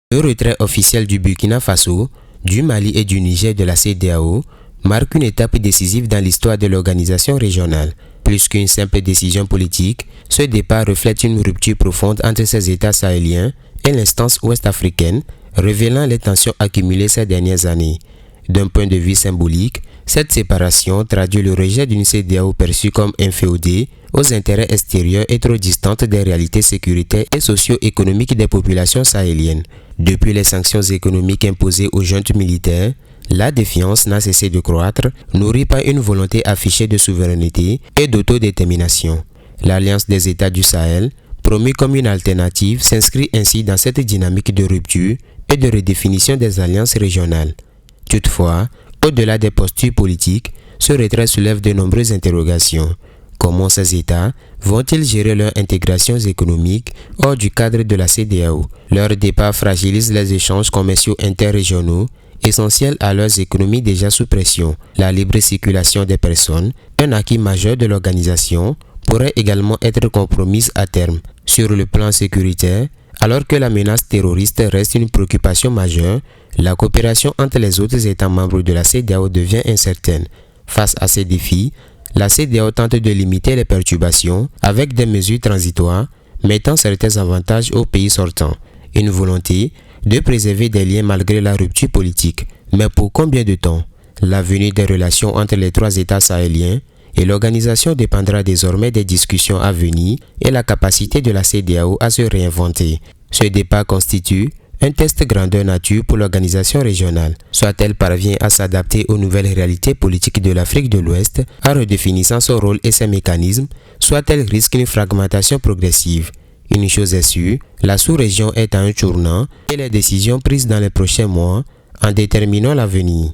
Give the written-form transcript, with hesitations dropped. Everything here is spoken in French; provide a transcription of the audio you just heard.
Le retrait officiel du Burkina Faso, du Mali et du Niger de la CEDEAO marque une étape décisive dans l'histoire de l'organisation régionale. Plus qu'une simple décision politique, ce départ reflète une rupture profonde entre ces États sahéliens et l'instance ouest-africaine, révélant les tensions accumulées ces dernières années. D'un point de vue symbolique, cette séparation traduit le rejet d'une CEDEAO perçue comme inféodée aux intérêts extérieurs et trop distante des réalités sécuritaires et socio-économiques des populations sahéliennes. Depuis les sanctions économiques imposées aux juntes militaires, la défiance n'a cessé de croître, nourrie par une volonté affichée de souveraineté et d'autodétermination. L'Alliance des États du Sahel, promue comme une alternative, s'inscrit ainsi dans cette dynamique de rupture et de redéfinition des alliances régionales. Toutefois, au-delà des postures politiques, ce retrait soulève de nombreuses interrogations. Comment ces États vont-ils gérer leur intégration économique hors du cadre de la CEDEAO? Leur départ fragilise les échanges commerciaux interrégionaux, essentiels à leurs économies déjà sous pression. La libre circulation des personnes, un acquis majeur de l'organisation, pourrait également être compromise à terme. Sur le plan sécuritaire, alors que la menace terroriste reste une préoccupation majeure, la coopération entre les autres États membres de la CEDEAO devient incertaine. Face à ces défis, la CEDEAO tente de limiter les perturbations avec des mesures transitoires, mettant certains avantages aux pays sortants. Une volonté de préserver des liens malgré la rupture politique. Mais pour combien de temps? L'avenir des relations entre les trois États sahéliens et l'organisation dépendra désormais des discussions à venir et la capacité de la CEDEAO à se réinventer. Ce départ constitue un test grandeur nature pour l'organisation régionale, soit elle parvient à s'adapter aux nouvelles réalités politiques de l'Afrique de l'Ouest en redéfinissant son rôle et ses mécanismes, soit elle risque une fragmentation progressive. Une chose est sûre, la sous-région est à un tournant et les décisions prises dans les prochains mois en déterminant l'avenir.